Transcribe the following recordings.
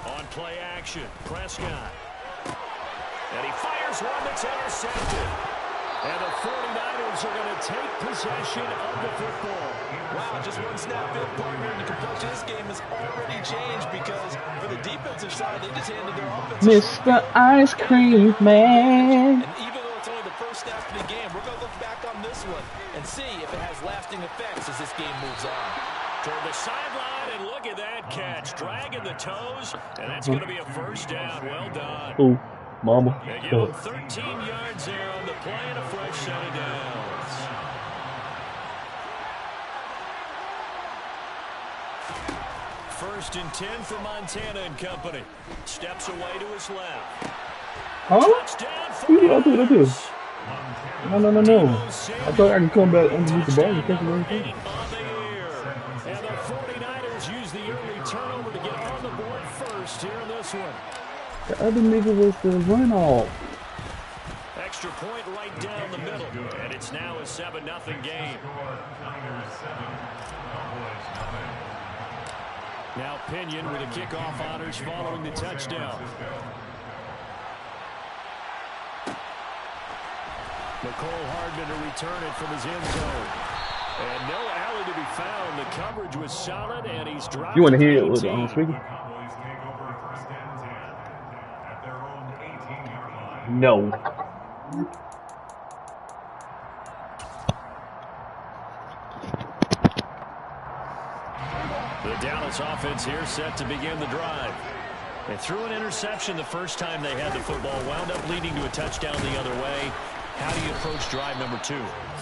On play action, Prescott. And he fires one that's intercepted. And the 49ers are going to take possession of the football. Wow, just one snap in, partner, and the complexion of this game has already changed because for the defensive side, they just handed their offense. Mr. Ice Cream Man. And even though it's only the first snap of the game, we're going to look back on this one and see if it has lasting effects as this game moves on. Toward the sideline, and look at that catch. Dragging the toes, and that's going to be a first down. Well done. Ooh, mama. They give him 13 yards there on the play and a fresh set of downs. First and 10 for Montana and company. Steps away to his left. Huh? Touchdown for Who did I do that to? Bears. No. I thought I could come back underneath the ball and catch it right there. On the year. And the 49ers use the early turnover to get on the board first here in this one. The other nigga was the runoff. Extra point right down the middle. And it's now a 7-0 game. Now Pinion with a kickoff honors following the touchdown. Nicole Hardman to return it from his end zone. And no alley to be found. The coverage was solid, and he's dropped. You want to hear it with the speaker? No. The Dallas offense here set to begin the drive. They threw an interception the first time they had the football, wound up leading to a touchdown the other way. How do you approach drive number 2?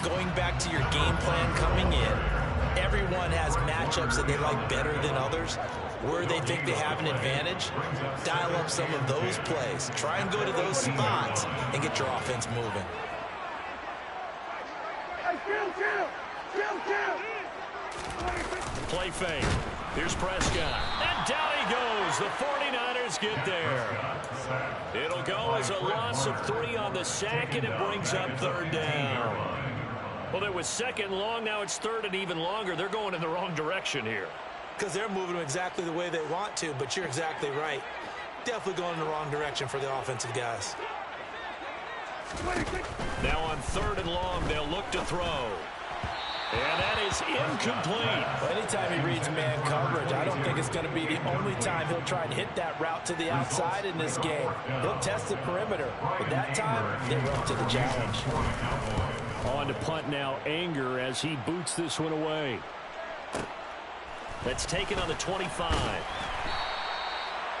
Going back to your game plan coming in, everyone has matchups that they like better than others. Where they think they have an advantage, dial up some of those plays. Try and go to those spots and get your offense moving. Play fake. Here's Prescott. And down he goes. The 49ers get there. It'll go as a loss of 3 on the sack, and it brings up 3rd down. Well, it was 2nd long. Now it's 3rd and even longer. They're going in the wrong direction here. Because they're moving them exactly the way they want to, but you're exactly right. Definitely going in the wrong direction for the offensive guys. Now on 3rd and long, they'll look to throw. And that is incomplete. Well, anytime he reads man coverage, I don't think it's going to be the only time he'll try and hit that route to the outside in this game. He'll test the perimeter, but that time, they were up to the challenge. On to punt now, Anger as he boots this one away. That's taken on the 25.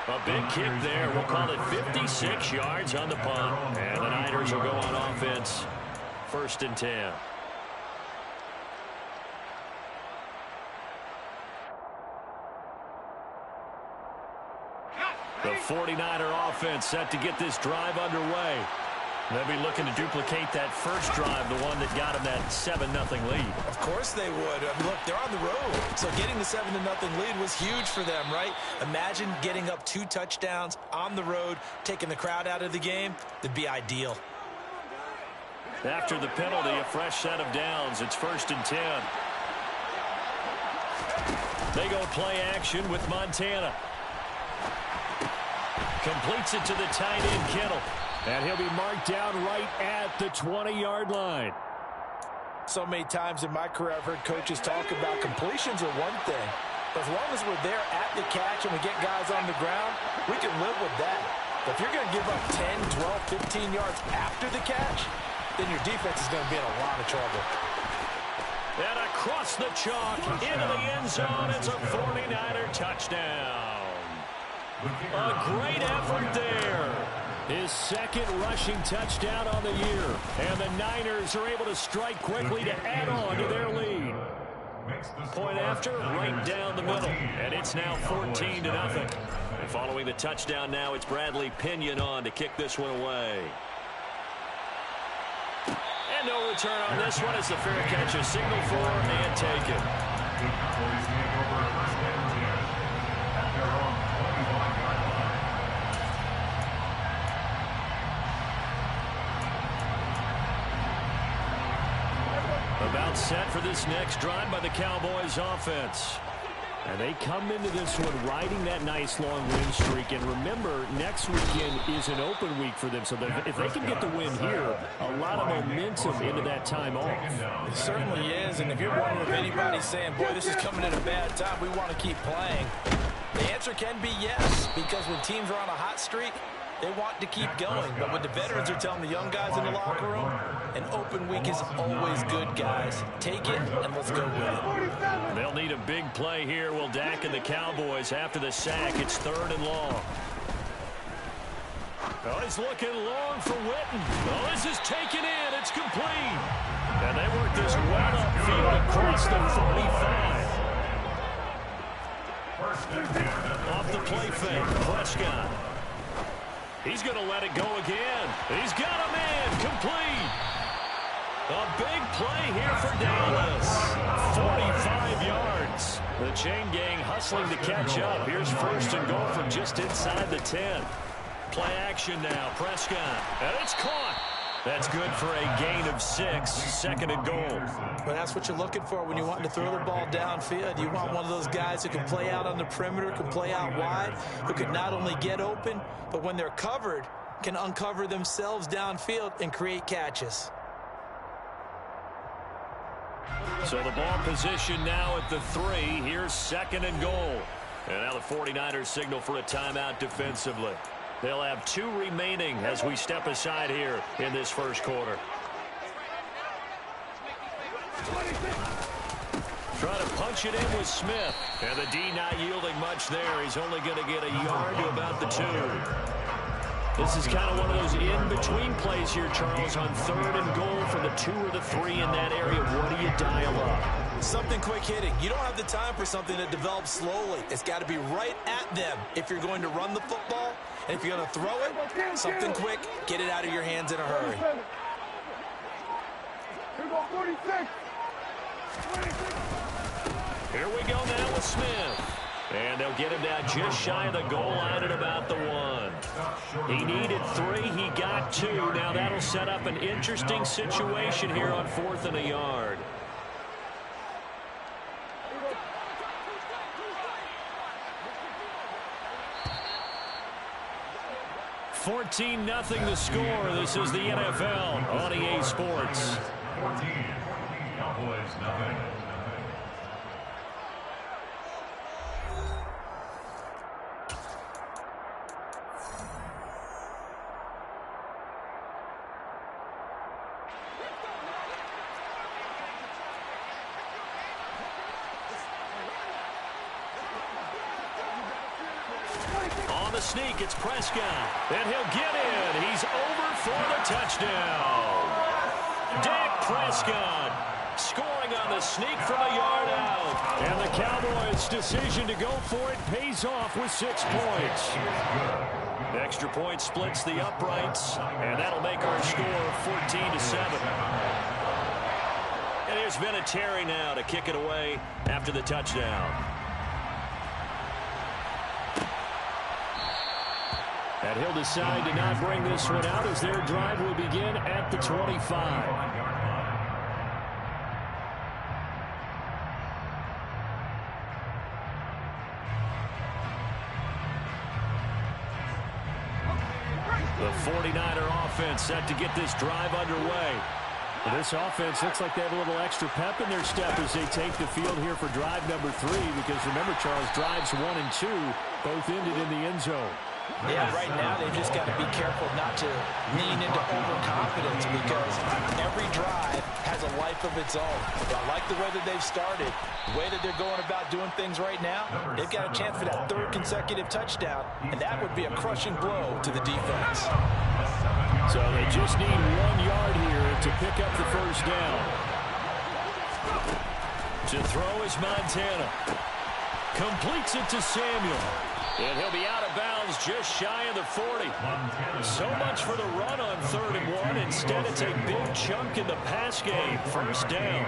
A big kick there. We'll call it 56 yards on the punt. And the Niners will go on offense. 1st and 10. The 49er offense set to get this drive underway. They'll be looking to duplicate that first drive, the one that got them that 7-0 lead. Of course they would. I mean, look, they're on the road. So getting the 7-0 lead was huge for them, right? Imagine getting up 2 touchdowns on the road, taking the crowd out of the game. That'd be ideal. After the penalty, a fresh set of downs. It's 1st and 10. They go play action with Montana. Completes it to the tight end, Kittle. And he'll be marked down right at the 20-yard line. So many times in my career, I've heard coaches talk about completions are one thing. But as long as we're there at the catch and we get guys on the ground, we can live with that. But if you're going to give up 10, 12, 15 yards after the catch, then your defense is going to be in a lot of trouble. And across the chalk, into the end zone, it's a 49er touchdown. A great effort there. His 2nd rushing touchdown on the year. And the Niners are able to strike quickly to add on to their lead. Point after, right down the middle. And it's now 14-0. And following the touchdown now, it's Bradley Pinion on to kick this one away. And no return on this one as the fair catch is signaled for and taken. About It's set for this next drive by the Cowboys offense. And they come into this one riding that nice long win streak. And remember, next weekend is an open week for them. So if they can get the win here, a lot of momentum into that time off. It certainly is. And if you're wondering if anybody's saying, boy, this is coming at a bad time, we want to keep playing, the answer can be yes. Because when teams are on a hot streak, they want to keep going. But what the veterans are telling the young guys in the locker room, an open week is always good, guys. Take it, and let's go with it. They'll need a big play here. Will Dak and the Cowboys after the sack. It's 3rd and long. Oh, he's looking long for Witten. Oh, this is taken in. It's complete. And they work this well upfield across the 45. Off the play fake, Prescott. He's going to let it go again. He's got a man complete. A big play here for Dallas. 45 yards. The chain gang hustling to catch up. Here's 1st and goal from just inside the 10. Play action now. Prescott. And it's caught. That's good for a gain of 6. 2nd and goal. Well, that's what you're looking for when you want to throw the ball downfield. You want one of those guys who can play out on the perimeter, can play out wide, who can not only get open, but when they're covered, can uncover themselves downfield and create catches. So the ball position now at the 3. Here's 2nd and goal. And now the 49ers signal for a timeout defensively. They'll have 2 remaining as we step aside here in this first quarter. Trying to punch it in with Smith. And the D not yielding much there. He's only going to get a yard to about the 2. This is kind of one of those in-between plays here, Charles, on 3rd and goal from the 2 or the 3 in that area. What do you dial up? Something quick hitting. You don't have the time for something that develops slowly. It's got to be right at them if you're going to run the football. And if you're going to throw it, something quick, get it out of your hands in a hurry. Here we go now with Smith. And they'll get him down just shy of the goal line at about the 1. He needed 3. He got 2. Now that'll set up an interesting situation here on 4th and a yard. $14-0 the score. This is the NFL on EA Sports. 14. Cowboys nothing. Sneak, it's Prescott, and he'll get in. He's over for the touchdown. Dak Prescott scoring on the sneak from a yard out. And the Cowboys' decision to go for it pays off with 6 points. The extra point splits the uprights, and that'll make our score 14-7. And here's Vinatieri now to kick it away after the touchdown. And he'll decide to not bring this one out as their drive will begin at the 25. The 49er offense set to get this drive underway. This offense looks like they have a little extra pep in their step as they take the field here for drive number 3. Because remember, Charles, drives 1 and 2 both ended in the end zone. Yeah, right now they've just got to be careful not to lean into overconfidence because every drive has a life of its own. But I like the way that they've started, the way that they're going about doing things right now. They've got a chance for that 3rd consecutive touchdown, and that would be a crushing blow to the defense. So they just need 1 yard here to pick up the first down. To throw is Montana. Completes it to Samuel. And he'll be out of bounds just shy of the 40. So much for the run on 3rd and 1. Instead, it's a big chunk in the pass game. First down.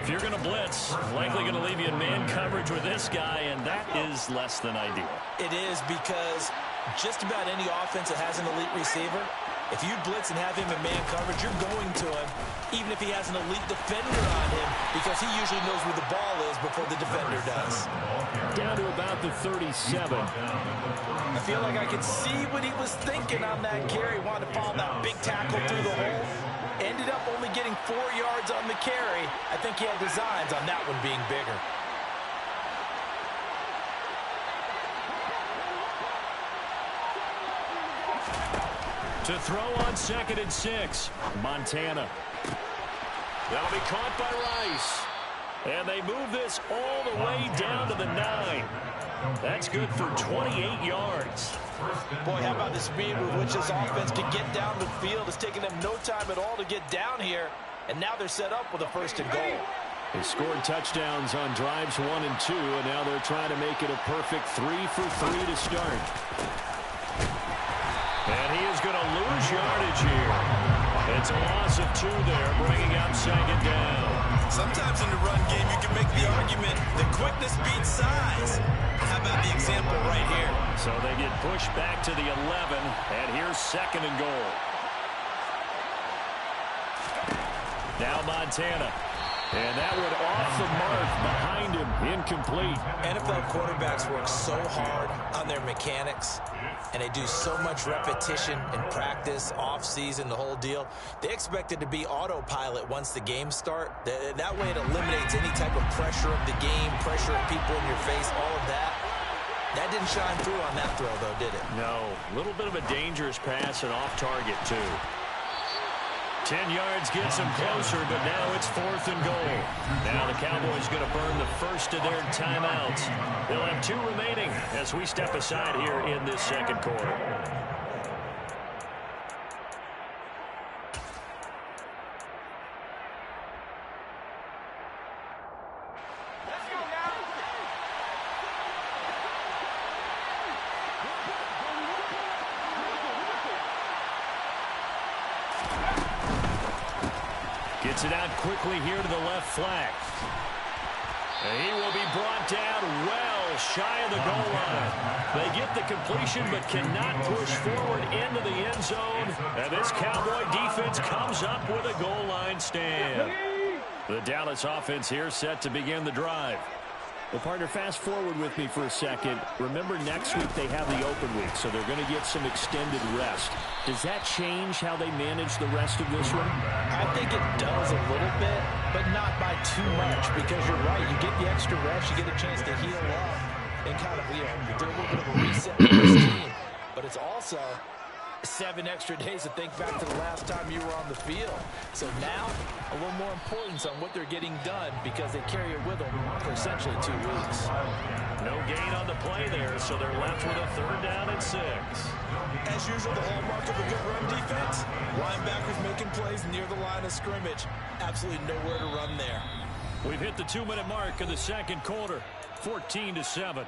If you're going to blitz, likely going to leave you in man coverage with this guy, and that is less than ideal. It is because just about any offense that has an elite receiver, if you blitz and have him in man coverage, you're going to him even if he has an elite defender on him, because he usually knows where the ball is before the defender does. Down to about the 37. I feel like I could see what he was thinking on that carry. Wanted to follow that big tackle through the hole. Ended up only getting 4 yards on the carry. I think he had designs on that one being bigger. To throw on 2nd and 6. Montana. That'll be caught by Rice. And they move this all the way down to the 9. That's good for 28 yards. Boy, how about the speed with which this offense can get down the field? It's taking them no time at all to get down here. And now they're set up with a 1st and goal. They scored touchdowns on drives 1 and 2, and now they're trying to make it a perfect 3 for 3 to start. And he is going to lose yardage here. It's a loss of 2 there, bringing up 2nd down. Sometimes in the run game, you can make the argument that quickness beats size. How about the example right here? So they get pushed back to the 11, and here's 2nd and goal. Now Montana. And that one off the mark behind him, incomplete. NFL quarterbacks work so hard on their mechanics, and they do so much repetition in practice, off-season, the whole deal. They expect it to be autopilot once the games start. That way it eliminates any type of pressure of the game, pressure of people in your face, all of that. That didn't shine through on that throw, though, did it? No. A little bit of a dangerous pass and off target, too. 10 yards gets them closer, but now it's 4th and goal. Now the Cowboys going to burn the first of their timeouts. They'll have 2 remaining as we step aside here in this 2nd quarter. Gets it out quickly here to the left flank. And he will be brought down well shy of the goal line. They get the completion but cannot push forward into the end zone. And this Cowboy defense comes up with a goal line stand. The Dallas offense here set to begin the drive. Well, partner, fast forward with me for a second. Remember, next week they have the open week, so they're going to get some extended rest. Does that change how they manage the rest of this one? I think it does a little bit, but not by too much, because you're right. You get the extra rest, you get a chance to heal up and kind of, do a little bit of a reset with this team. But it's also 7 extra days to think back to the last time you were on the field. So now, a little more importance on what they're getting done because they carry it with them for essentially 2 weeks. No gain on the play there, so they're left with a 3rd down and 6. As usual, the hallmark of a good run defense, linebackers making plays near the line of scrimmage. Absolutely nowhere to run there. We've hit the 2-minute mark of the 2nd quarter, 14-7.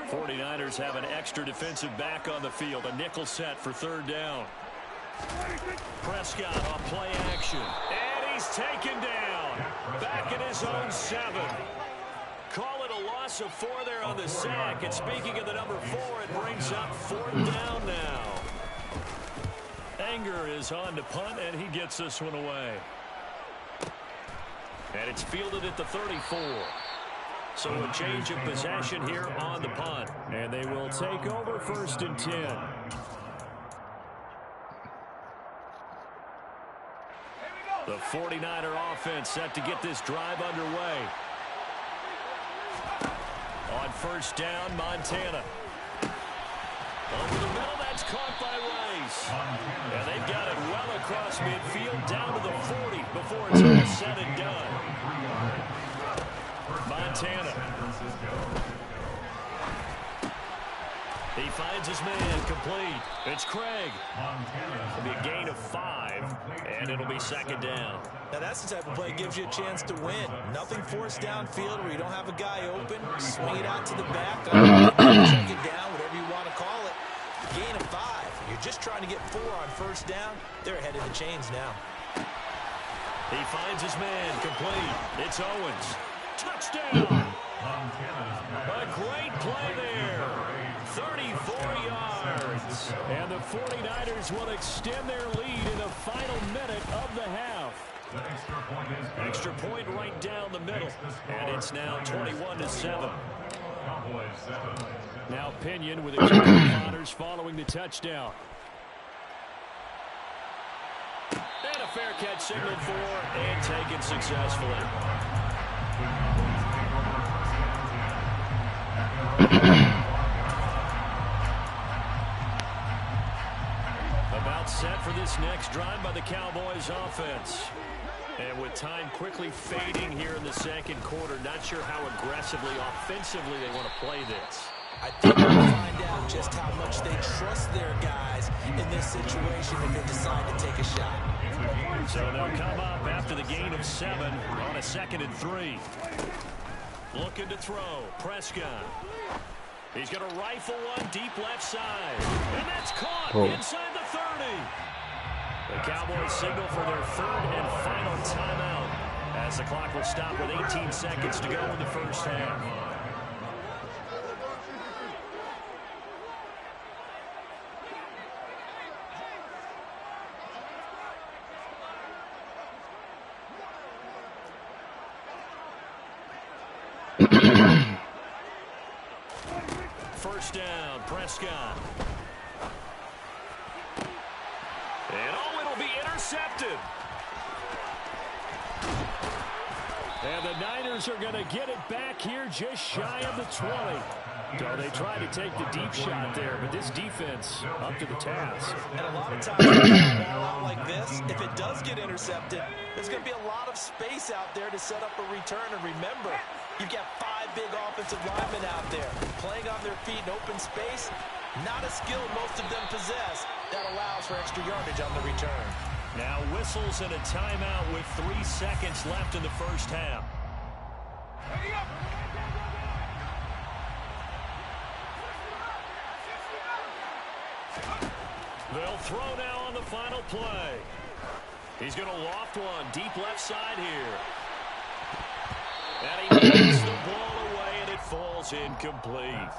'49ers have an extra defensive back on the field. A nickel set for 3rd down. Prescott on play action. And he's taken down. Back in his own 7. Call it a loss of 4 there on the sack. And speaking of the number 4, it brings up 4th down now. Anger is on to punt, and he gets this one away. And it's fielded at the 34. So a change of possession here on the punt. And they will take over 1st and 10. The 49er offense set to get this drive underway. On 1st down, Montana. Over the middle, that's caught by Rice. And they've got it well across midfield, down to the 40 before it's all said and done. Montana. He finds his man complete. It's Craig. It'll be a gain of 5, and it'll be 2nd down. Now that's the type of play that gives you a chance to win. Nothing forced downfield where you don't have a guy open. Swing it out to the back. Check it down, whatever you want to call it. Gain of 5. you're just trying to get 4 on first down, they're ahead of the chains now. He finds his man, complete. It's Owens. Touchdown! A great play there. 34 yards. And the 49ers will extend their lead in the final minute of the half. Extra point right down the middle. And it's now 21-7. Now Pinion with his honors following the touchdown. And a fair catch signaled for and taken successfully. About set for this next drive by the Cowboys offense. And with time quickly fading here in the second quarter, not sure how aggressively, offensively they want to play this. I think we'll find out just how much they trust their guys in this situation if they decide to take a shot. So they'll come up after the gain of 7 on a 2nd and 3. Looking to throw. Prescott. He's going to rifle one deep left side. And that's caught inside the 30. The Cowboys signal for their 3rd and final timeout as the clock will stop with 18 seconds to go in the first half. First down, Prescott. And it'll be intercepted. And the Niners are going to get it back here just shy of the 20. So they try to take the deep shot there, but this defense up to the task. And a lot of times when you get a ball out like this, if it does get intercepted, there's going to be a lot of space out there to set up a return. And remember, you've got 5 big offensive linemen out there playing on their feet in open space. Not a skill most of them possess that allows for extra yardage on the return. Now whistles and a timeout with 3 seconds left in the first half. They'll throw now on the final play. He's going to loft one deep left side here. And he takes the ball away, and it falls incomplete.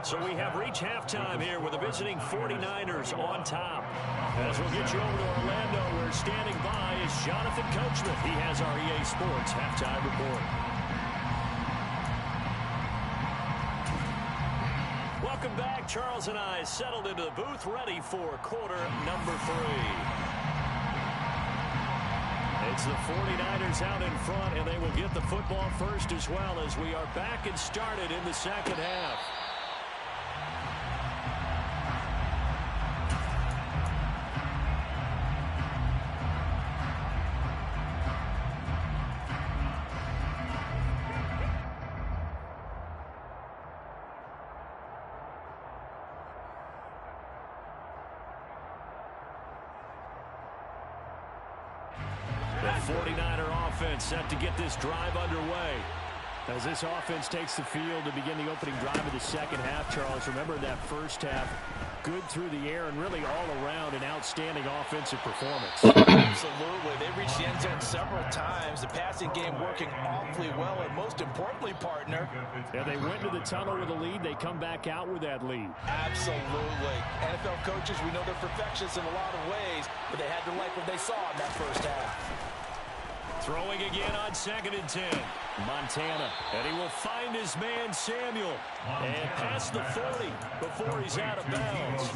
So we have reached halftime here with the visiting 49ers on top. As we'll get you over to Orlando, where standing by is Jonathan Coachman. He has our EA Sports halftime report. Welcome back. Charles and I settled into the booth, ready for quarter number 3. It's the 49ers out in front, and they will get the football first as well as we are back and started in the second half. The 49er offense set to get this drive underway. As this offense takes the field to begin the opening drive of the second half, Charles, remember that first half, good through the air and really all around an outstanding offensive performance. Absolutely. They reached the end zone several times. The passing game working awfully well, and most importantly, partner. Yeah, they went to the tunnel with a lead. They come back out with that lead. Absolutely. NFL coaches, we know they're perfectionists in a lot of ways, but they had to like what they saw in that first half. Throwing again on 2nd and 10. Montana, and he will find his man Samuel and past the 40 before he's out of bounds.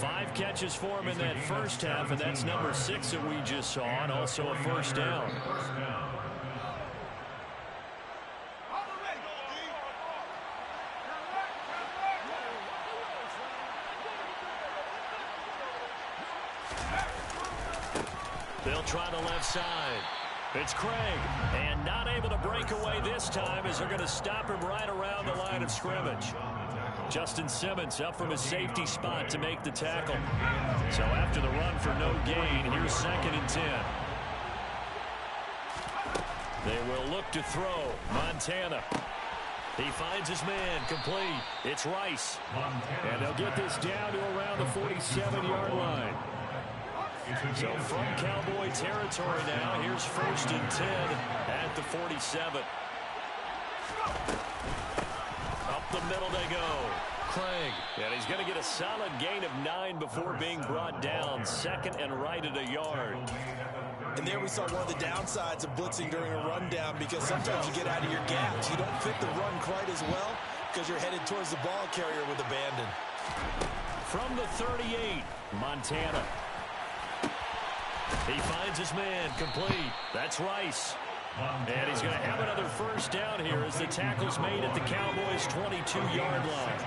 5 catches for him in that first half, and that's number 6 that we just saw, and also a first down. They'll try the left side. It's Craig, and not able to break away this time as they're going to stop him right around the line of scrimmage. Justin Simmons up from his safety spot to make the tackle. So after the run for no gain, here's 2nd and 10. They will look to throw. Montana. He finds his man, complete. It's Rice. And they'll get this down to around the 47-yard line. So from Cowboy territory now, here's 1st and 10 at the 47. Up the middle they go. Craig. And he's going to get a solid gain of 9 before being brought down. 2nd and right at a yard. And there we saw one of the downsides of blitzing during a rundown, because sometimes you get out of your gaps. You don't fit the run quite as well because you're headed towards the ball carrier with abandon. From the 38, Montana. He finds his man, complete. That's Rice. And he's going to have another 1st down here as the tackle's made at the Cowboys' 22-yard line.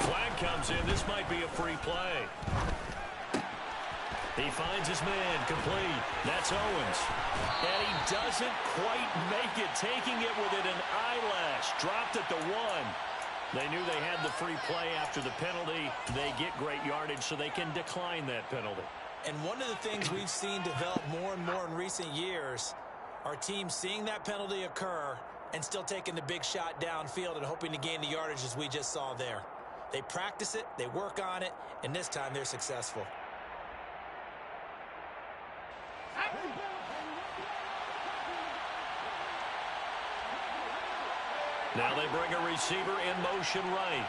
Flag comes in. This might be a free play. He finds his man, complete. That's Owens. And he doesn't quite make it, taking it within an eyelash. Dropped at the 1. They knew they had the free play after the penalty. They get great yardage, so they can decline that penalty. And one of the things we've seen develop more and more in recent years are teams seeing that penalty occur and still taking the big shot downfield and hoping to gain the yardage as we just saw there. They practice it, they work on it, and this time they're successful. Now they bring a receiver in motion right.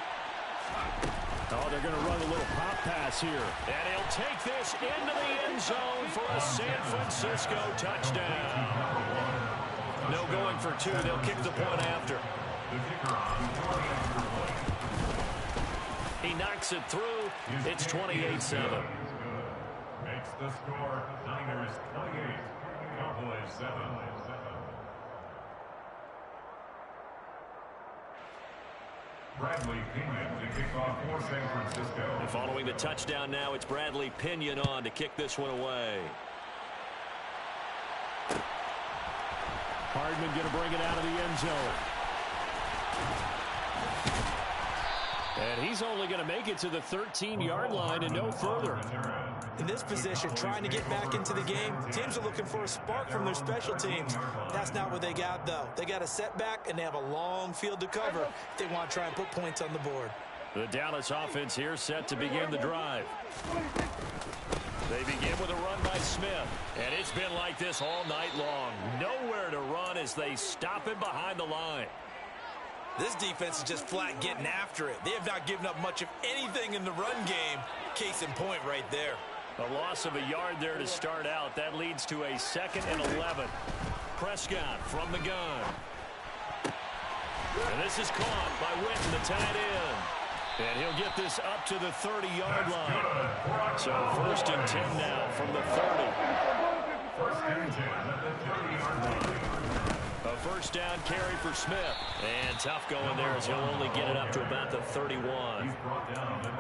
Oh, they're going to run a little pop pass here. And he'll take this into the end zone for a San Francisco touchdown. No going for 2. They'll kick the point after. He knocks it through. It's 28-7. Makes the score Niners 28, Cowboys 7. Bradley Pinion to kick off for San Francisco. And following the touchdown now, it's Bradley Pinion on to kick this one away. Hardman going to bring it out of the end zone. And he's only going to make it to the 13-yard line and no further. In this position, trying to get back into the game, teams are looking for a spark from their special teams. That's not what they got, though. They got a setback, and they have a long field to cover if they want to try and put points on the board. The Dallas offense here set to begin the drive. They begin with a run by Smith. And it's been like this all night long. Nowhere to run as they stop him behind the line. This defense is just flat getting after it. They have not given up much of anything in the run game. Case in point right there. A loss of a yard there to start out. That leads to a 2nd and 11. Prescott from the gun. And this is caught by Witten, the tight end. And he'll get this up to the 30-yard line. So 1st and 10 now from the 30. 1st and 10 at the 30-yard line. A 1st down carry for Smith. And tough going there as he'll only get it up to about the 31.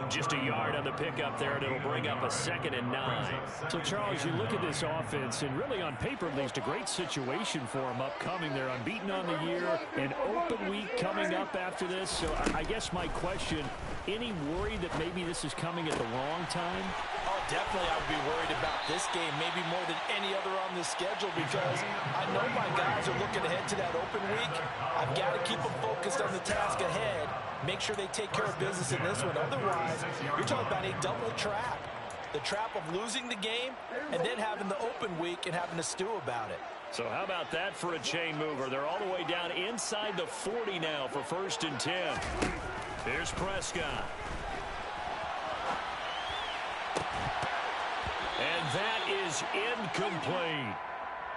Just a yard on the pickup there, and it'll bring up a 2nd and 9. So, Charles, you look at this offense, and really on paper, at least a great situation for them upcoming. They're unbeaten on the year, an open week coming up after this. So I guess my question, any worry that maybe this is coming at the wrong time? Oh, definitely I would be worried about this game, maybe more than any other on the schedule, because I know my guys are looking ahead to that open week. I've got to keep them focused on the task ahead, make sure they take care of business in this one. Otherwise, you're talking about a double trap. The trap of losing the game and then having the open week and having to stew about it. So how about that for a chain mover? They're all the way down inside the 40 now for 1st and 10. Here's Prescott. And that is incomplete.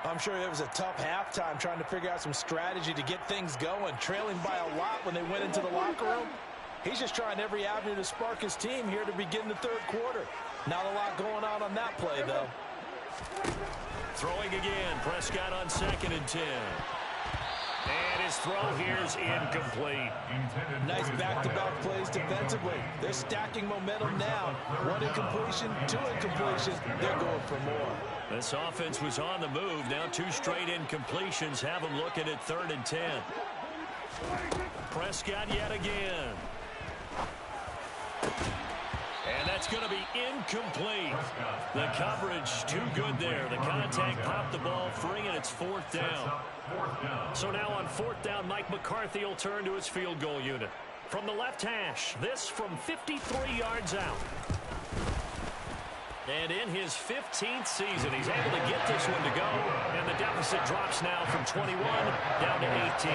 I'm sure it was a tough halftime trying to figure out some strategy to get things going, trailing by a lot when they went into the locker room. He's just trying every avenue to spark his team here to begin the 3rd quarter. Not a lot going on that play, though. Throwing again, Prescott on 2nd and 10. And his throw here is incomplete. Nice back-to-back plays defensively. They're stacking momentum now. 1 incompletion, 2 incompletions. They're going for more. This offense was on the move. Now 2 straight incompletions have them looking at 3rd and 10. Prescott yet again. And that's going to be incomplete. The coverage too good there. The contact popped the ball free, and it's 4th down. So now on 4th down, Mike McCarthy will turn to his field goal unit. From the left hash, this from 53 yards out. And in his 15th season, he's able to get this one to go. And the deficit drops now from 21 down to 18.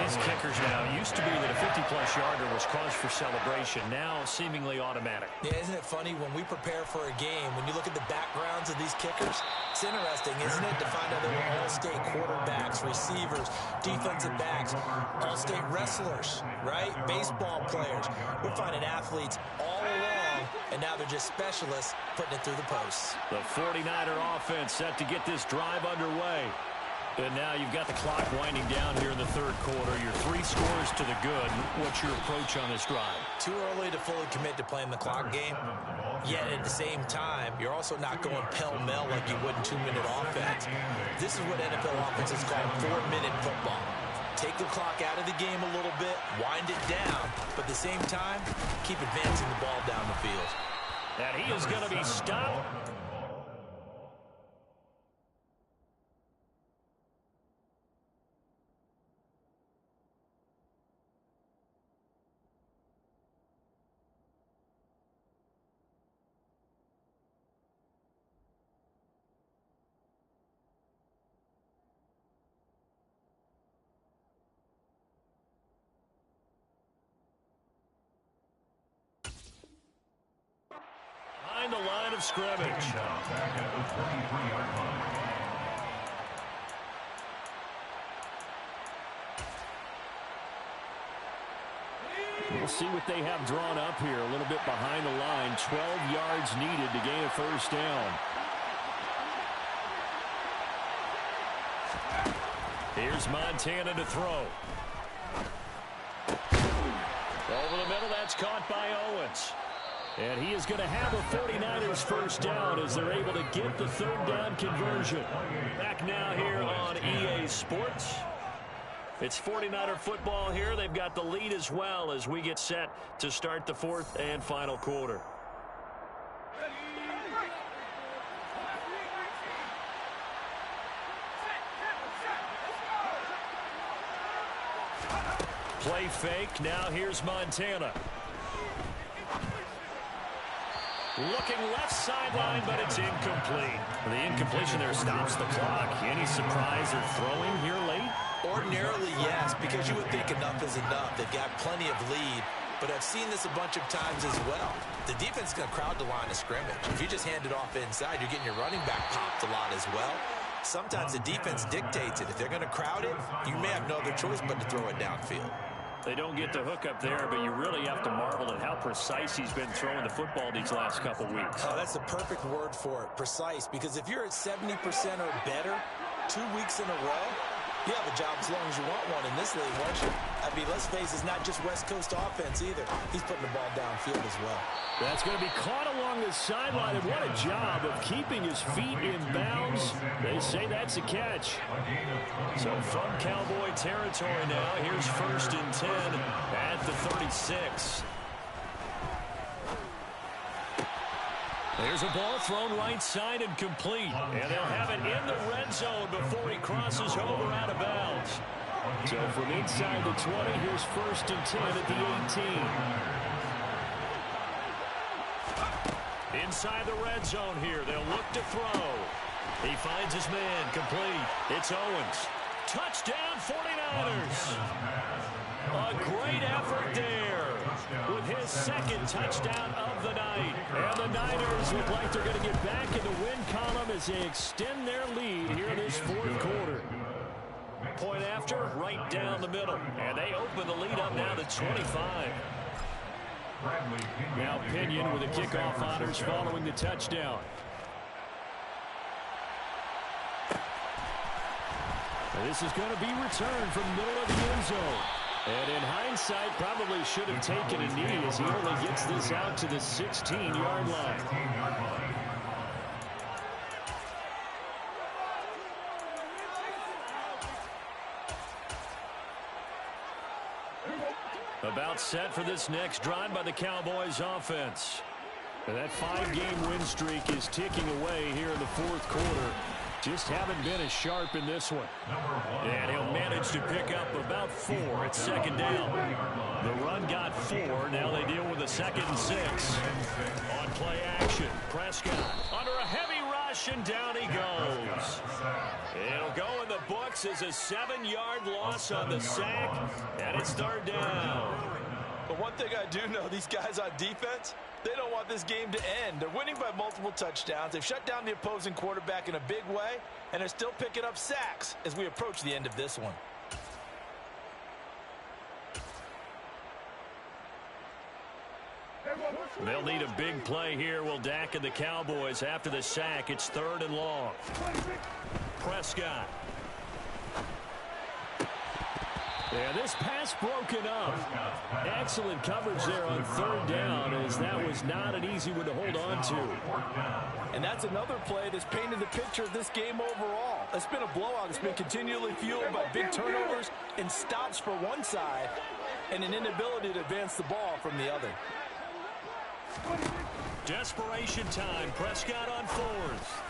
His kickers now, used to be that a 50-plus yarder was cause for celebration, now seemingly automatic. Yeah, isn't it funny when we prepare for a game, when you look at the backgrounds of these kickers, it's interesting, isn't it, to find out they were all-state quarterbacks, receivers, defensive backs, all-state wrestlers, right? Baseball players. We're finding athletes all along, and now they're just specialists putting it through the posts. The 49er offense set to get this drive underway. And now you've got the clock winding down here in the 3rd quarter. Your 3 scores to the good. What's your approach on this drive? Too early to fully commit to playing the clock game. Yet at the same time, you're also not going pell-mell like you would in 2-minute offense. This is what NFL offenses call 4-minute football. Take the clock out of the game a little bit, wind it down, but at the same time, keep advancing the ball down the field. And he is going to be stopped. The line of scrimmage. We'll see what they have drawn up here. A little bit behind the line. 12 yards needed to gain a 1st down. Here's Montana to throw. Over the middle, that's caught by Owens. And he is going to have a 49ers 1st down as they're able to get the 3rd down conversion. Back now here on EA Sports. It's 49er football here. They've got the lead as well as we get set to start the 4th and final quarter. Play fake. Now here's Montana. Looking left sideline, but it's incomplete. The incompletion there stops the clock. Any surprise they're throwing here late? Ordinarily, yes, because you would think enough is enough. They've got plenty of lead, but I've seen this a bunch of times as well. The defense is going to crowd the line of scrimmage. If you just hand it off inside, you're getting your running back popped a lot as well. Sometimes the defense dictates it. If they're going to crowd it, you may have no other choice but to throw it downfield. They don't get the hook up there, but you really have to marvel at how precise he's been throwing the football these last couple weeks. Oh, that's the perfect word for it, precise, because if you're at 70% or better 2 weeks in a row, you have a job as long as you want one in this league, won't you? I mean, let's face it, it's not just West Coast offense either. He's putting the ball downfield as well. That's going to be caught along the sideline, and what a job of keeping his feet in bounds. They say that's a catch. So from Cowboy territory now, here's 1st and 10 at the 36. There's a ball thrown right side and complete. And they'll have it in the red zone before he crosses over out of bounds. So from inside the 20, here's 1st and 10 at the 18. Inside the red zone here, they'll look to throw. He finds his man, complete. It's Owens. Touchdown 49ers. A great effort there with his 2nd touchdown of the night. And the Niners look like they're going to get back in the win column as they extend their lead here in this 4th quarter. Point after, right down the middle. And they open the lead up now to 25. Now Pinion with the kickoff honors following the touchdown. And this is going to be returned from the middle of the end zone. And in hindsight, probably should have taken a knee as he only gets this out to the 16-yard line. About set for this next drive by the Cowboys offense. And that 5-game win streak is ticking away here in the fourth quarter. Just haven't been as sharp in this one. And he'll manage to pick up about 4 at second down. The run got 4. Now they deal with a 2nd and 6. On play action, Prescott under a heavy rush, and down he goes. It'll go in the books as a 7-yard loss on the sack, and it's 3rd down. But one thing I do know, these guys on defense, they don't want this game to end. They're winning by multiple touchdowns. They've shut down the opposing quarterback in a big way, and they're still picking up sacks as we approach the end of this one. They'll need a big play here. Will Dak and the Cowboys after the sack. It's 3rd and long. Prescott. Yeah, this pass broken up. Excellent coverage there on 3rd down, as that was not an easy one to hold on to. And that's another play that's painted the picture of this game overall. It's been a blowout. It's been continually fueled by big turnovers and stops for one side and an inability to advance the ball from the other. Desperation time. Prescott on 4th.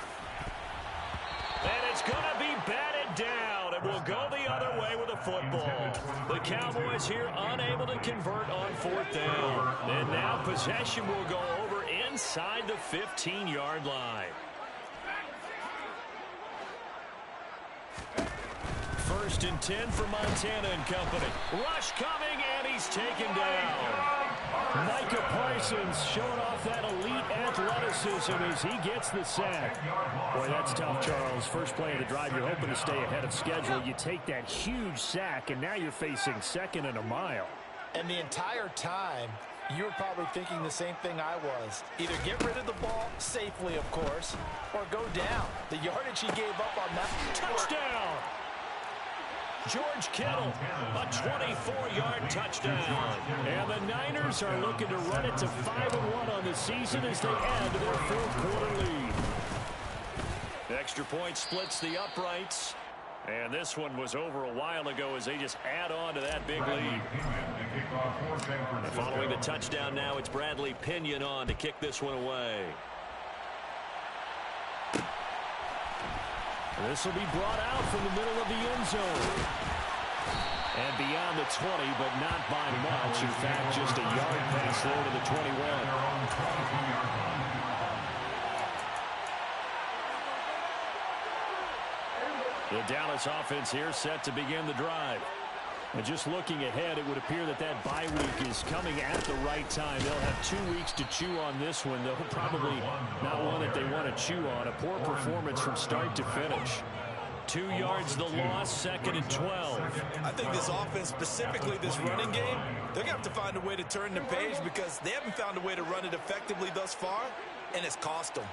And it's going to be batted down, and will go the other way with a football. The Cowboys here unable to convert on 4th down. And now possession will go over inside the 15-yard line. 1st and 10 for Montana and company. Rush coming, and he's taken down. Micah Parsons showing off that elite athleticism as he gets the sack. Boy, that's tough, Charles. First play of the drive, you're hoping to stay ahead of schedule. You take that huge sack, and now you're facing 2nd and a mile. And the entire time, you were probably thinking the same thing I was. Either get rid of the ball, safely, of course, or go down. The yardage he gave up on that. Touchdown! George Kittle, a 24-yard touchdown. And the Niners are looking to run it to 5-1 on the season as they add to their 4th quarter lead. Extra point splits the uprights. And this one was over a while ago as they just add on to that big lead. And following the touchdown now, it's Bradley Pinion on to kick this one away. This will be brought out from the middle of the end zone. And beyond the 20, but not by much. In fact, just a yard pass there to the 21. The Dallas offense here set to begin the drive. And just looking ahead, it would appear that that bye week is coming at the right time. They'll have 2 weeks to chew on this one, though probably not one that they want to chew on. A poor performance from start to finish. 2 yards the loss, 2nd and 12. I think this offense, specifically this running game, they're going to have to find a way to turn the page because they haven't found a way to run it effectively thus far, and it's cost them.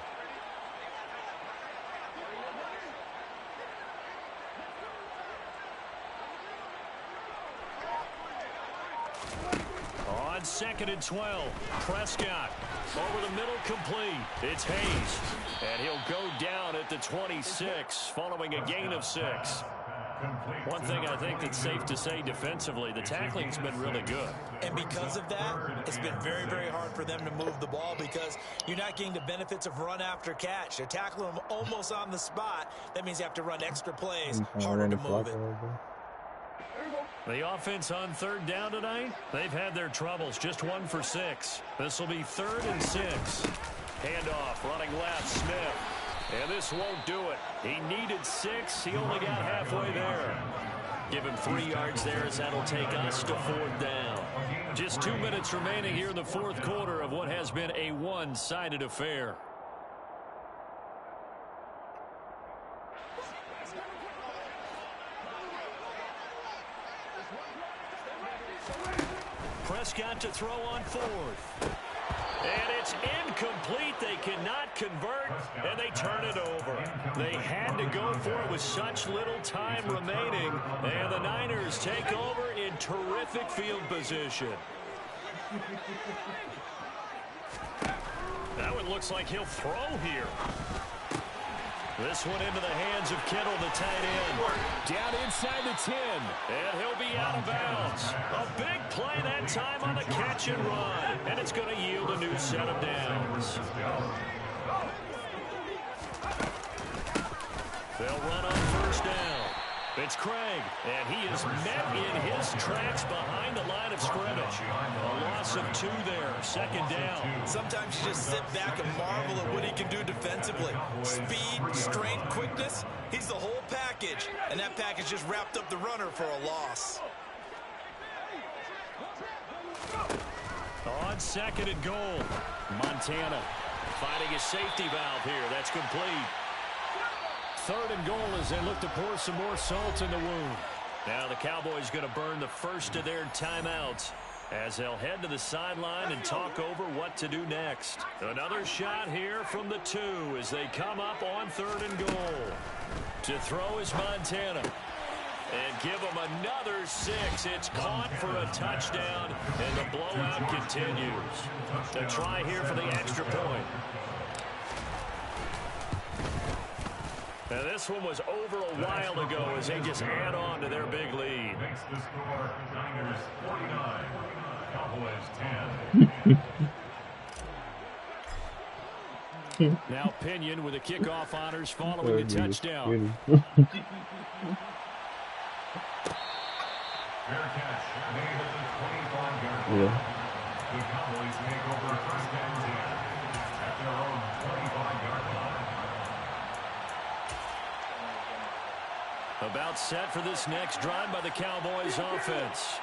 On 2nd and 12, Prescott over the middle, complete. It's Hayes, and he'll go down at the 26 following a gain of 6. One thing I think that's safe to say defensively, the tackling's been really good. And because of that, it's been very, very hard for them to move the ball because you're not getting the benefits of run after catch. They're tackling them almost on the spot. That means you have to run extra plays, harder to move it. The offense on 3rd down tonight, they've had their troubles, just 1 for 6. This will be 3rd and 6. Handoff, running left, Smith. And this won't do it. He needed 6. He only got halfway there. Give him 3 yards there as that'll take us to 4th down. Just 2 minutes remaining here in the 4th quarter of what has been a one-sided affair. Prescott to throw on 4th. And it's incomplete. They cannot convert, and they turn it over. They had to go for it with such little time remaining, and the Niners take over in terrific field position. That one looks like he'll throw here. This one into the hands of Kittle, the tight end. Down inside the 10. And he'll be out of bounds. A big play that time on the catch and run. And it's going to yield a new set of downs. They'll run on first down. It's Craig, and he is met in his tracks behind the line of scrimmage. A loss of 2 there, second down. Sometimes you just sit back and marvel at what he can do defensively. Speed, strength, quickness, he's the whole package. And that package just wrapped up the runner for a loss. On second and goal, Montana finding a safety valve here. That's complete. Third and goal as they look to pour some more salt in the wound. Now the Cowboys going to burn the first of their timeouts as they'll head to the sideline and talk over what to do next. Another shot here from the 2 as they come up on third and goal. To throw is Montana. And give them another 6. It's caught for a touchdown, and the blowout continues. A try here for the extra point. Now this one was over a while ago as they just add on to their big lead. Makes the score Niners 49, Cowboys 10. Now Pinion with the kickoff honors following the touchdown. Fair catch made at the 25-yard line. The Cowboys take over first and 10 at their own 25-yard line. About set for this next drive by the Cowboys offense.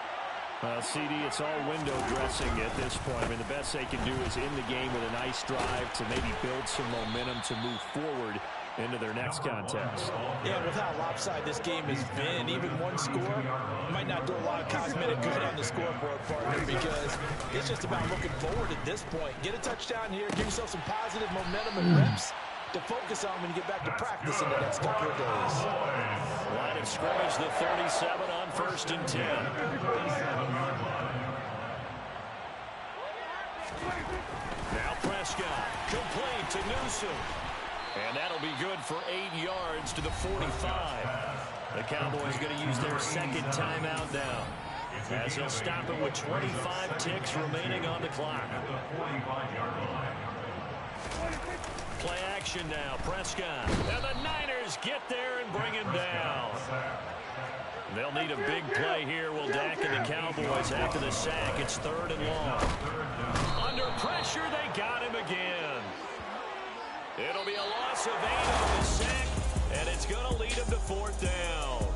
CD, it's all window dressing at this point. I mean, the best they can do is end the game with a nice drive to maybe build some momentum to move forward into their next contest. Yeah, with how lopsided this game has been, even one score might not do a lot of cosmetic good on the scoreboard, partner, because it's just about looking forward at this point. Get a touchdown here, give yourself some positive momentum and reps to focus on when you get back to practice in the next couple of days. Line of scrimmage, the 37 on first and 10. Now Prescott, complete to Newsom. And that'll be good for 8 yards to the 45. The Cowboys going to use their second timeout now, as they'll stop it with 25 ticks remaining on the clock. Play action now, Prescott. And the Niners get there and bring him down. They'll need a big play here. Will Dak and the Cowboys after the sack. It's third and long. Under pressure, they got him again. It'll be a loss of 8 on the sack, and it's going to lead him to fourth down.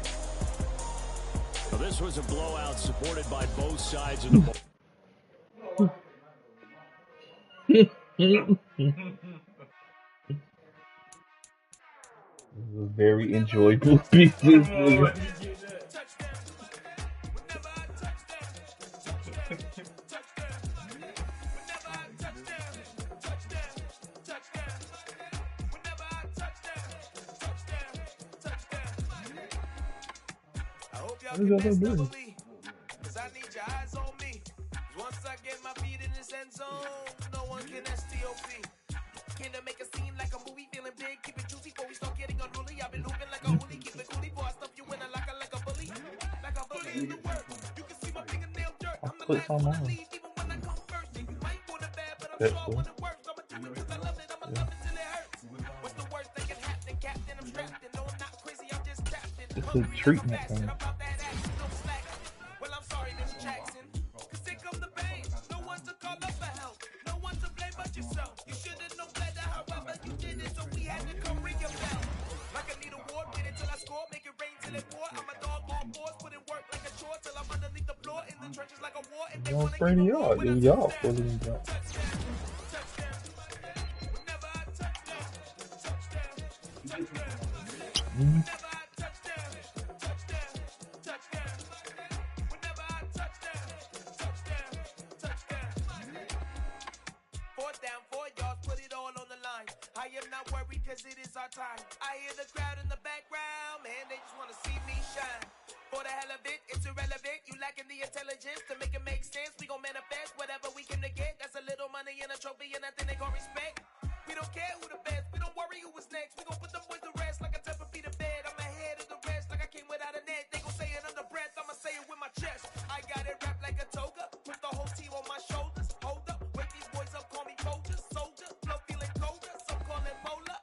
Well, this was a blowout supported by both sides of the ball. This is a very enjoyable piece. What is that doing? Cause I need your eyes on me. Once I get my feet in this end zone, no one can STOP. Can I make a scene like a movie, feeling big, keep it juicy before we start getting unruly. I've been looping like a hoodie, keep it coolie before I stuff you in a locker like a bully. Like a bully in the work. You can see my fingernail dirt. I'm the last one to leave, even when I come first. And you might go to bed, but I'm sure when it works. I'ma do it cause I love it, I'ma love it till it hurts. What's the worst that can happen, Captain? I'm strapped and no, I'm not crazy, I'm just captain. It's a treatment thing. Well, I'm sorry, Miss Jackson. Cause here come the pain. No one to call up for help. No one to blame but yourself. You should have known better, however you did it, so we had to come ring your bell. Like I need a war, get it till I score, make it rain till it pour. I'm a dog on fours, put in work like a chore till I'm underneath the floor in the trenches like a war. If they wanna Brady, y'all fully in that. Fourth down, 4 yards, put it all on the line. I am not worried cause it is our time. I hear the crowd in the background, man, they just wanna see me shine. For the hell of it, it's irrelevant. You lacking the intelligence to make it make sense. We gon' manifest whatever we can to get. That's a little money and a trophy and nothing they call respect. We don't care who the best. We don't worry who was next. We gon' put them boys to rest like a Tempur-Pedic to bed. I'm ahead of the rest like I came without a net. They gon' say it under breath. I'ma say it with my chest. I got it wrapped like a toga. Put the whole team on my shoulders. Hold up. Wake these boys up. Call me Folger. Soldier. Flow feeling colder. Some call it polar.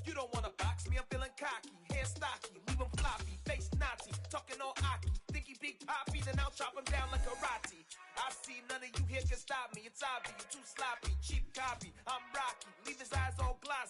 You don't wanna box me. I'm feeling cocky. Hair stocky. Leave him floppy. Face Nazi. Talking all Aki. Think he big poppy. Then I'll chop him down like karate. I see none of you here can stop me. It's obvious. You're too sloppy. Cheap copy. I'm Rocky. Leave his eyes all glossy.